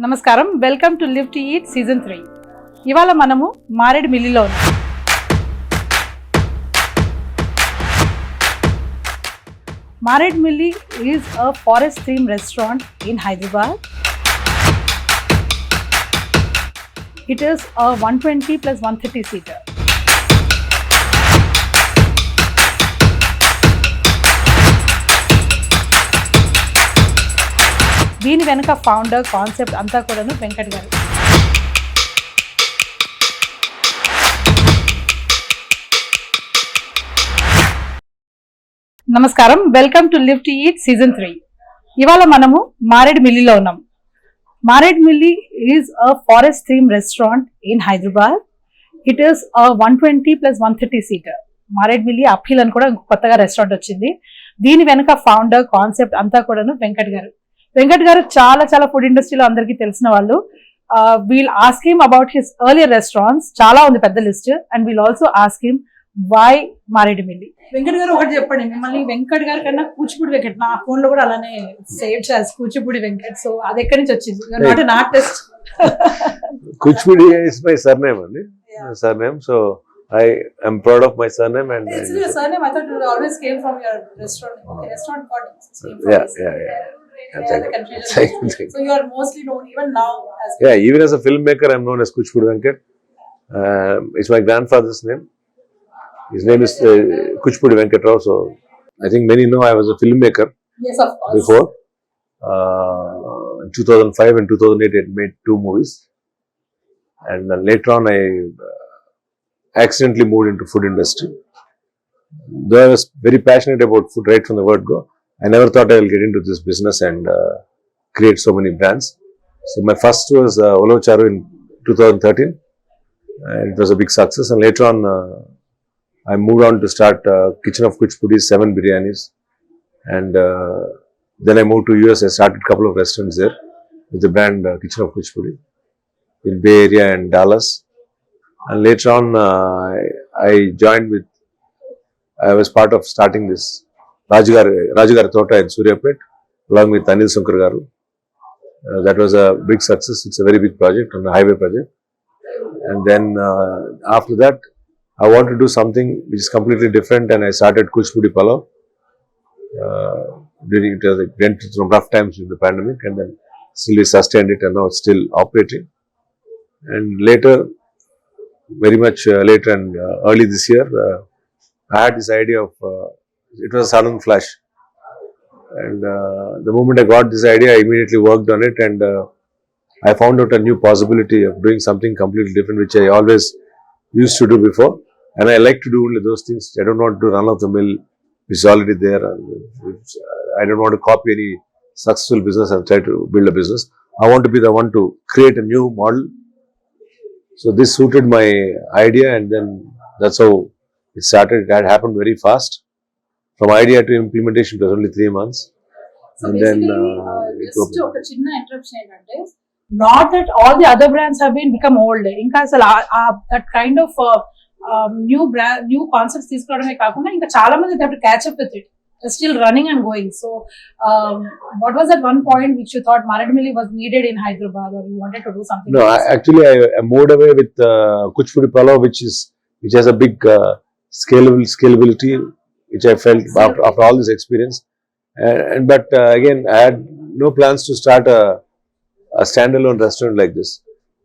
నమస్కారం, welcome to live to eat season 3. ఇవాళ మనము మారేడుమిల్లిలో ఉన్నాం. Maredumilli is a forest themed restaurant in Hyderabad. It is a 120 plus 130 seater. దీని వెనక founder concept అంతా కూడాను వెంకట్ గారు. నమస్కారం, welcome to live to eat season 3. ఇవాళ మనము మారేడుమిల్లిలో ఉన్నాం. Maredumilli is a forest theme restaurant in Hyderabad. It is 120 plus 130 seater. Maredumilli uphill అని కూడా కొత్తగా రెస్టారెంట్ వచ్చింది. దీని వెనక ఫౌండర్ కాన్సెప్ట్ అంతా కూడాను వెంకట్ గారు. వెంకట్ గారు చాలా ఫుడ్ ఇండస్ట్రీలో అందరికీ తెలిసిన వాళ్ళు. We'll ask him about his earlier restaurants, చాలా ఉంది పెద్ద list. And we'll also ask him why Maredumilli. Venkat garu ఒకటి చెప్పండి, మిమ్మల్ని వెంకట్ గారి కన్నా కూచిపూడి వెంకట్, నా ఫోన్ లో కూడా అలానే సేవ్ చేసి కూచిపూడి వెంకట్. సో అది ఎక్కడి నుంచి వచ్చింది? Not an artist. Kuchipudi is my surname అండి. Surname, so I am proud of my surname. And it's your surname. I thought it always came from your restaurant. Okay, restaurant got name from So you are mostly known even now as even as a filmmaker I am known as Kuchipudi Venkat. It's my grandfather's name. His name is Kuchipudi Venkat Rao. So I think many know I was a filmmaker. Yes, of course. Before in 2005 and 2008 I made 2 movies, and then later on I accidentally moved into food industry. Though I was very passionate about food right from the word go, I never thought I will get into this business and create so many brands. So my first was Olav Charu in 2013, and it was a big success. And later on I moved on to start Kitchen of Kuchipudi, 7 biryanis, and then I moved to US. I started a couple of restaurants there with the brand Kitchen of Kuchipudi in Bay Area and Dallas. And later on I joined with, I was part of starting this Rajugari Tota in Suryapet along with Anil Sankar Garu. That was a big success. It's a very big project, on a highway project. And then after that I want to do something which is completely different, and I started Kuchipudi Palav. It went through some rough times in the pandemic, and then still we sustained it, and now it's still operating. And later, very much later and early this year, I had this idea of, it was a sudden flash, and the moment I got this idea I immediately worked on it, and I found out a new possibility of doing something completely different, which I always used to do before, and I like to do only those things. I don't want to run off the mill which is already there. I don't want to copy any successful business and try to build a business. I want to be the one to create a new model. So this suited my idea, and then that's how it started. It had happened very fast. From idea to implementation it was only 3 months. So and then just oka chinna interruption entante, not that all the other brands have become old. Inka asalu that kind of new concepts తీసుకోవడమే కాకుండా ఇంకా చాలా మంది they have to catch up with it. They're still running and going. So what was at one point which you thought Maredumilli was needed in Hyderabad, or you wanted to do something? No, actually I moved away with Kuchipudi Palav, which has a big scalability, which I felt after all this experience. But again, I had no plans to start a standalone restaurant like this.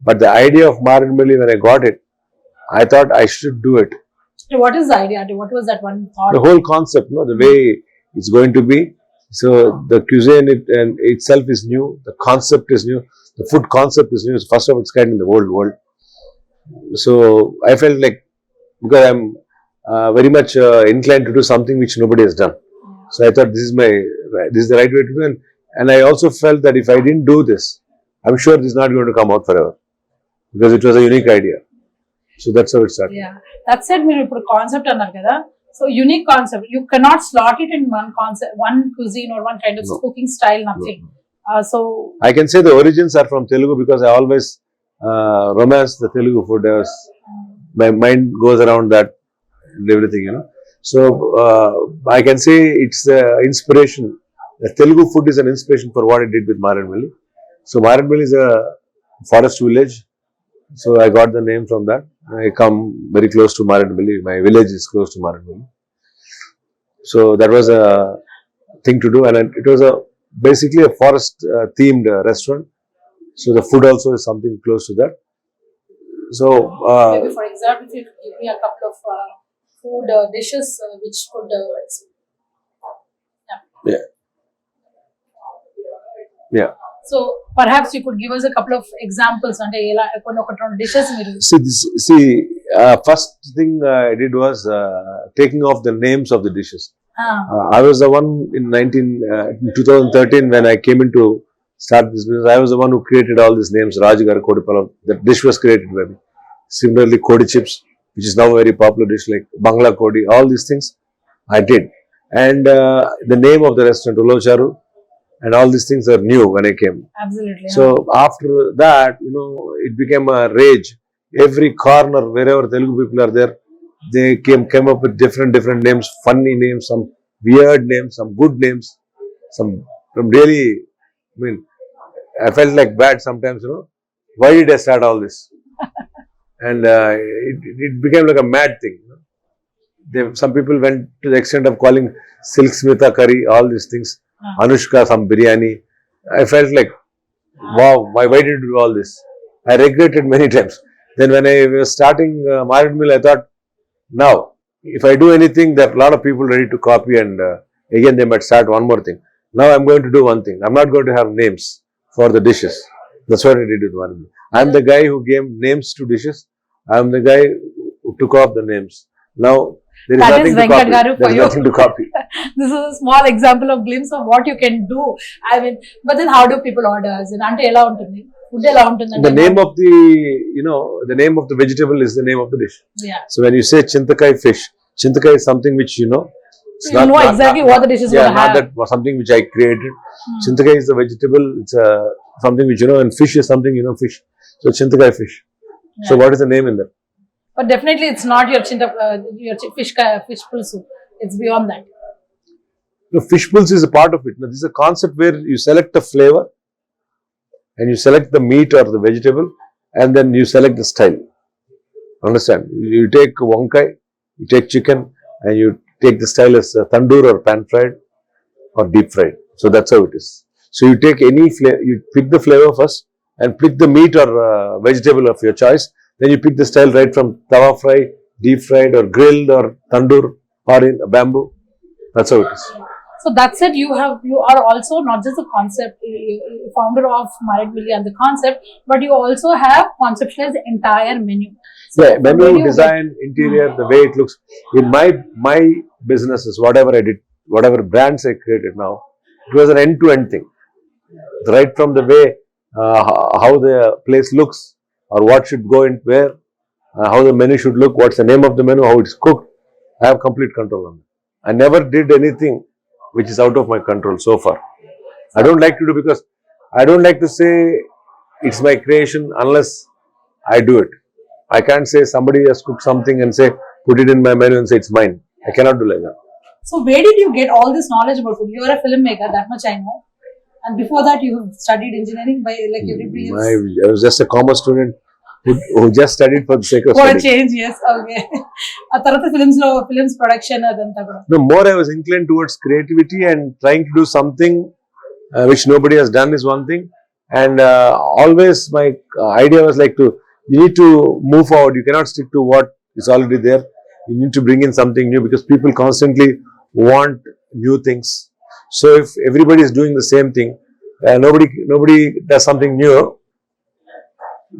But the idea of Maredumilli, when I got it, I thought I should do it. What is the idea? What was that one thought? The whole concept, the way it's going to be. So the cuisine itself is new. The concept is new. The food concept is new. It's first of its kind in the whole world. So I felt like, because I'm very much inclined to do something which nobody has done. So I thought this is the right way to do it. And I also felt that if I didn't do this, I'm sure this is not going to come out forever, because it was a unique idea. So that's how it started. Yeah, that said, మీరు ఇప్పుడు concept అన్నారు కదా, so unique concept, you cannot slot it in one concept, one cuisine or one kind of cooking style, nothing. So I can say the origins are from Telugu, because I always romance the Telugu food. My mind goes around that and everything, So I can say it's inspiration. The Telugu food is an inspiration for what I did with Maredumilli. So Maredumilli is a forest village. So I got the name from that. I come very close to Maredumilli. My village is close to Maredumilli. So that was a thing to do, and it was basically a forest themed restaurant. So the food also is something close to that. So Maybe for example, if you give me a couple of food dishes which could yeah. So perhaps you could give us a couple of examples అంటే ఎలా కొన్ని ఒక dishes మీరు first thing I did was taking off the names of the dishes. I was the one in 2013 when I came into start this business. I was the one who created all these names. Rajgar Kodipalam, that dish was created by me. Similarly, Kodi chips, which is now a very popular dish, like Bangla Kodi, all these things I did. And the name of the restaurant, Ulocharu, and all these things are new when I came. Absolutely. So after that, it became a rage. Every corner, wherever Telugu people are there, they came up with different names, funny names, some weird names, some good names, some really, I mean, I felt like bad sometimes, why did I start all this? And it became like a mad thing. Some people went to the extent of calling Silk Smitha curry, all these things, Anushka, some biryani. I felt like, wow, why did you do all this? I regretted many times. Then when I was starting Maredumilli, I thought, now, if I do anything, there are a lot of people ready to copy, and again they might start one more thing. Now I'm going to do one thing. I'm not going to have names for the dishes. That's what I did with Maredumilli. I'm the guy who gave names to dishes. I'm the guy who took off the names. Now there is nothing to copy. There is nothing to copy. This is a small example of glimpse of what you can do. I mean, but then how do people order? అంటే ఎలా ఉంటుంది? Food ఎలా ఉంటుంది? The name of the name of the vegetable is the name of the dish. Yeah. So when you say Chintakai fish, Chintakai is something which it's you know exactly what the dish is going to have. Not that was something which I created. Chintakai is the vegetable. It's something which and fish is something fish. So Chintakai fish. Yeah. So what is the name in that? But definitely it's not your fish pulsu. It's beyond that. No, fish pulse is a part of it. Now, this is a concept where you select the flavor and you select the meat or the vegetable, and then you select the style. Understand? You take wankai, you take chicken, and you take the style as tandoor or pan fried or deep fried. So that's how it is. So you take any flavor, you pick the flavor first and pick the meat or vegetable of your choice. Then you pick the style right from tawa fry, deep fried, or grilled, or tandoor, or in bamboo. That's how it is. So that said, you are also not just the concept founder of Maredumilli and the concept, but you also have conceptualized the entire menu. So yeah, menu, design, interior, the way it looks. In my businesses, whatever I did, whatever brands I created now, it was an end-to-end thing. Right from the way how the place looks, or what should go in where, how the menu should look, what's the name of the menu, how it's cooked. I have complete control on it. I never did anything which is out of my control so far. I don't like to do, because I don't like to say it's my creation unless I do it. I can't say somebody has cooked something and say put it in my menu and say it's mine. I cannot do like that. So where did you get all this knowledge about food? You are a filmmaker, that much I know. And before that, you studied engineering by like everybody else. I was just a commerce student who just studied for the sake of studying. For a change, yes, okay. A tarata films production adanta kuda. No, more I was inclined towards creativity and trying to do something which nobody has done is one thing. And always my idea was like you need to move forward. You cannot stick to what is already there. You need to bring in something new, because people constantly want new things. So if everybody is doing the same thing, nobody does something new.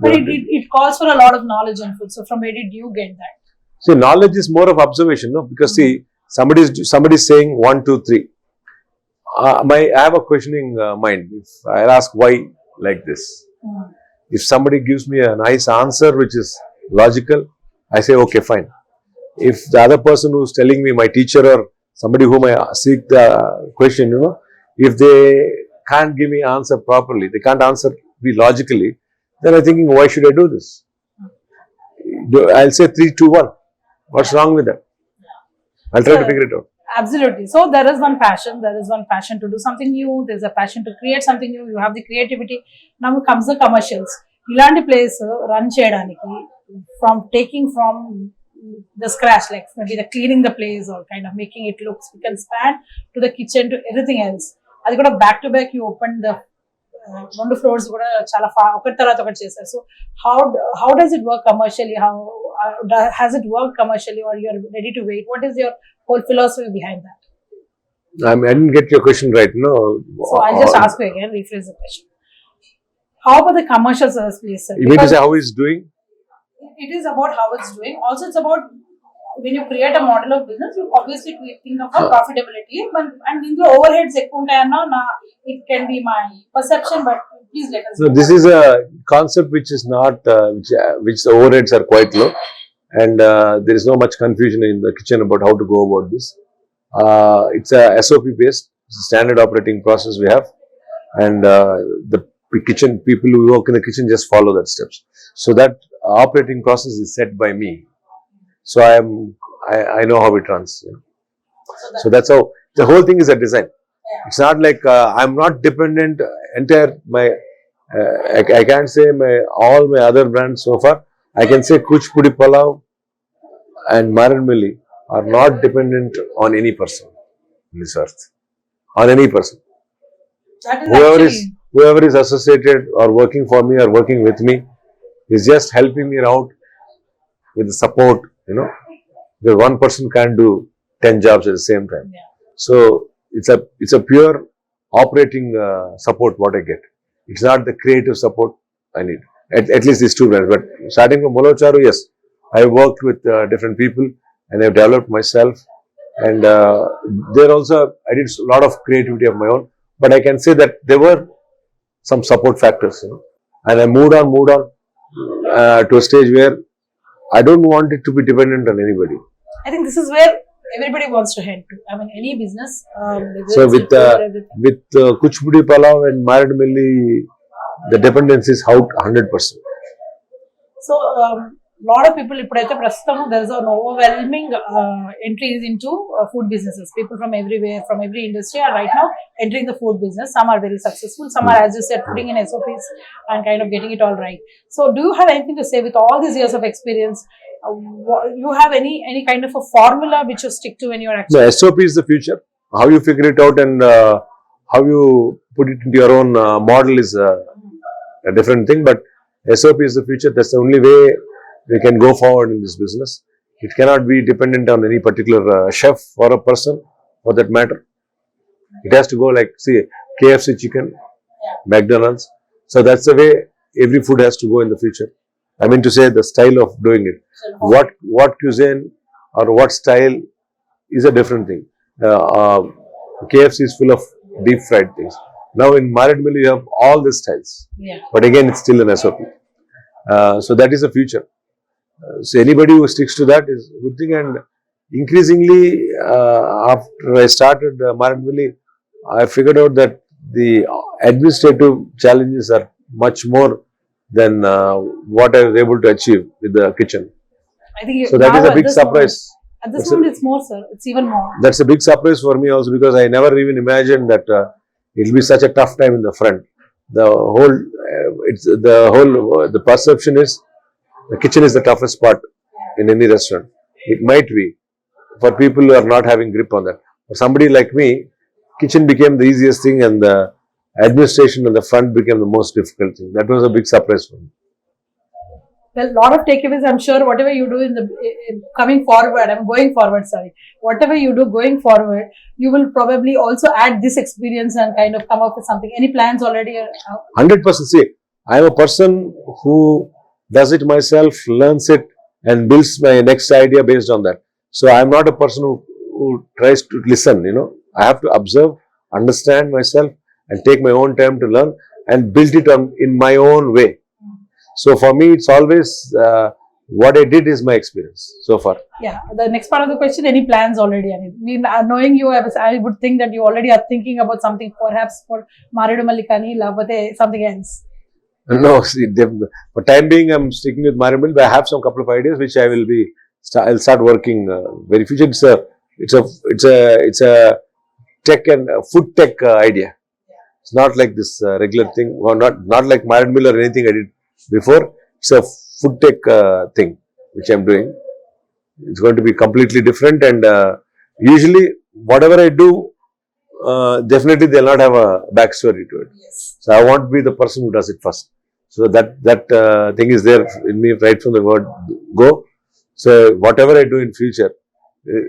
But it calls for a lot of knowledge in food. So from where did you get that? See, knowledge is more of observation, no? Because see, somebody is saying 1, 2, 3. I have a questioning mind. If I ask why like this, if somebody gives me a nice answer which is logical, I say okay, fine. If the other person who's telling me, my teacher or somebody whom I seek the question, if they can't give me answer properly, they can't answer me logically, then I'm thinking, why should I do this? I'll say 3, 2, 1. What's wrong with that? I'll try to figure it out. Absolutely. So there is one passion. There is one passion to do something new. There's a passion to create something new. You have the creativity. Now comes the commercials. ఇలాంటి place run చేయడానికి from taking from the scratch like maybe the cleaning the place or kind of making it looks we can span to the kitchen to everything else. అది కూడా back to back you open the రెండు floors కూడా చాలా ఒకటి తర్వాత ఒకటి చేశారు. So how does it work commercially? How has it worked commercially, or you're ready to wait? What is your whole philosophy behind that? I didn't get your question right. No. So I'll just ask you again, rephrase the question. How about the commercial service, please, sir? You mean to say how it's doing? It is about how it's doing. Also, it's about when you create a model of business, you obviously think of profitability. And in the overheads, it can be my perception, but please let us know. So this is a concept which is not, which the overheads are quite low, and there is no much confusion in the kitchen about how to go about this. It's a SOP based, it's a standard operating process we have, and the kitchen people who work in the kitchen just follow that steps. So that operating process is set by me. So I know how it runs. You know? So that's how the whole thing is a design. Yeah. It's not like I'm not dependent entire my. I can't say all my other brands so far. I can say Kuchpudi Palav and Maredumilli are not dependent on any person in this earth. On any person. That is Whoever is associated or working for me or working with me is just helping me out with the support, you know. Because one person can't do 10 jobs at the same time. Yeah. So it's a pure operating support what I get. It's not the creative support I need. At least these two brands. But starting from Molocharu, yes, I worked with different people and I've developed myself. And there also I did a lot of creativity of my own. But I can say that there were some support factors, you know. And I moved on to a stage where I don't want it to be dependent on anybody. I think this is where everybody wants to head to. I mean, any business. So with Kuchpudi Palav and Maredumilli, the dependence is out 100%. So lot of people, there is an overwhelming entries into food businesses. People from everywhere, from every industry are right now entering the food business. Some are very successful. Some are, as you said, putting in SOPs and kind of getting it all right. So do you have anything to say with all these years of experience? You have any kind of a formula which you stick to when you're actually... The SOP is the future. How you figure it out and how you put it into your own model is a different thing. But SOP is the future. That's the only way we can go forward in this business. It cannot be dependent on any particular chef or a person for that matter. It has to go like, see, KFC chicken, McDonald's. So that's the way every food has to go in the future. I mean to say the style of doing it. What cuisine or what style is a different thing. KFC is full of deep fried things. Now in Maredumilli you have all the styles. Yeah. But again it's still an SOP. So that is the future. So anybody who sticks to that is a good thing. And increasingly after I started Maredumilli, I figured out that the administrative challenges are much more than what I was able to achieve with the kitchen. I think so that is a big surprise. At this moment, it's more, sir. It's even more. That's a big surprise for me also, because I never even imagined that it will be such a tough time in the front. The perception is the kitchen is the toughest part in any restaurant. It might be for people who are not having grip on that. For somebody like me, kitchen became the easiest thing and the administration on the front became the most difficult thing. That was a big surprise for me. Well, lot of takeaways, I'm sure. Whatever you do in the going forward, whatever you do going forward, you will probably also add this experience and kind of come up with something. Any plans already? 100%. See, I am a person who does it myself, learns it and builds my next idea based on that. So I am not a person who tries to listen, you know. I have to observe, understand myself and take my own time to learn and build it in my own way. So for me, it's always what I did is my experience so far. Yeah. The next part of the question, any plans already? I mean, knowing you, I would think that you already are thinking about something perhaps for Maredumilli Kani, something else. No, see, for time being, I'm sticking with Maredumilli, but I have some couple of ideas which I'll start working very future. It's It's a tech and food tech idea. It's not like this regular thing, or not like Maredumilli or anything I did before. It's a food tech thing which I'm doing. It's going to be completely different, and usually whatever I do, definitely they'll not have a backstory to it. Yes. So I want to be the person who does it first. So that thing is there in me right from the word go. So whatever I do in future,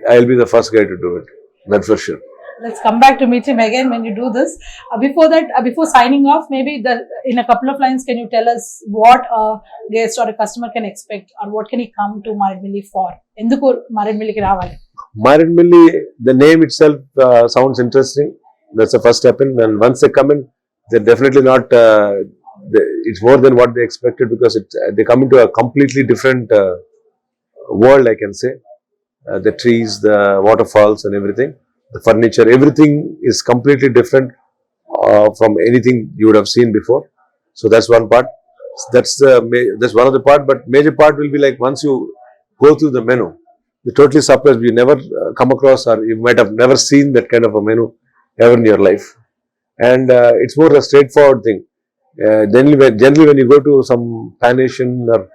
I'll be the first guy to do it. That's for sure. Let's come back to meet him again when you do this. Before that, before signing off, maybe in a couple of lines, can you tell us what a guest or a customer can expect, or what can he come to Maredumilli for? Enduku Maredumilli ki ravali? Maredumilli, the name itself sounds interesting. That's the first step in. And once they come in, they're definitely not. It's more than what they expected, because they come into a completely different world, I can say. The trees, the waterfalls, and everything. The furniture, everything is completely different from anything you would have seen before. So that's one part. That's one of the part. But major part will be like once you go through the menu, you're totally surprised. You never come across, or you might have never seen that kind of a menu ever in your life. And it's more a straightforward thing. Generally, when you go to some Pan-Asian or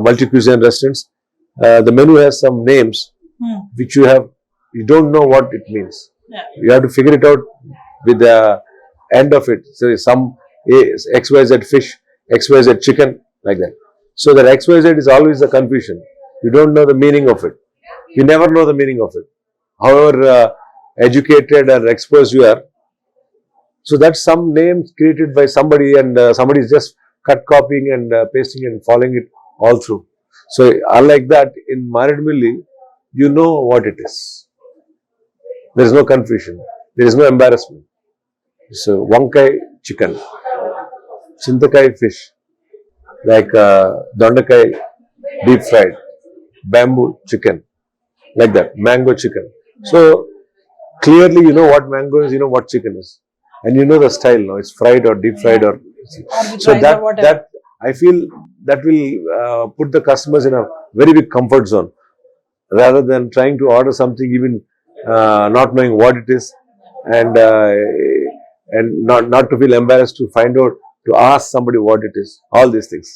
multi-cuisine restaurants, the menu has some names which you don't know what it means. Yeah. You have to figure it out with the end of it. So some XYZ fish, XYZ chicken, like that. So that XYZ is always the confusion. You don't know the meaning of it. You never know the meaning of it. However educated or exposed you are. So that's some name created by somebody, and somebody is just cut copying and pasting and following it all through. So unlike that, in Maredumilli, you know what it is. There is no confusion. There is no embarrassment. So wankai chicken, chintakai fish, like dondakai deep fried, bamboo chicken, like that, mango chicken. So clearly you know what mango is, you know what chicken is, and you know the style. No, it's fried or deep fried, or so that I feel that will put the customers in a very big comfort zone, rather than trying to order something even not knowing what it is, and not to feel embarrassed to find out, to ask somebody what it is. All these things.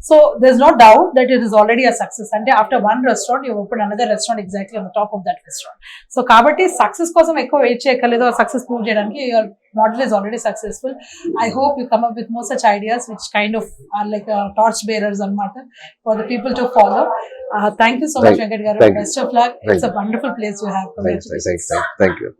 So there's no doubt that it is already a success. And after one restaurant, you open another restaurant exactly on the top of that restaurant. So kabatti success kosam ekko wait cheyakaledu, or success prove cheyadaniki your model is already successful. I hope you come up with more such ideas which kind of are like torch bearers anamata for the people to follow. Thank you so much, Venkat garu. Best of luck. It's a wonderful place you have. Thank you.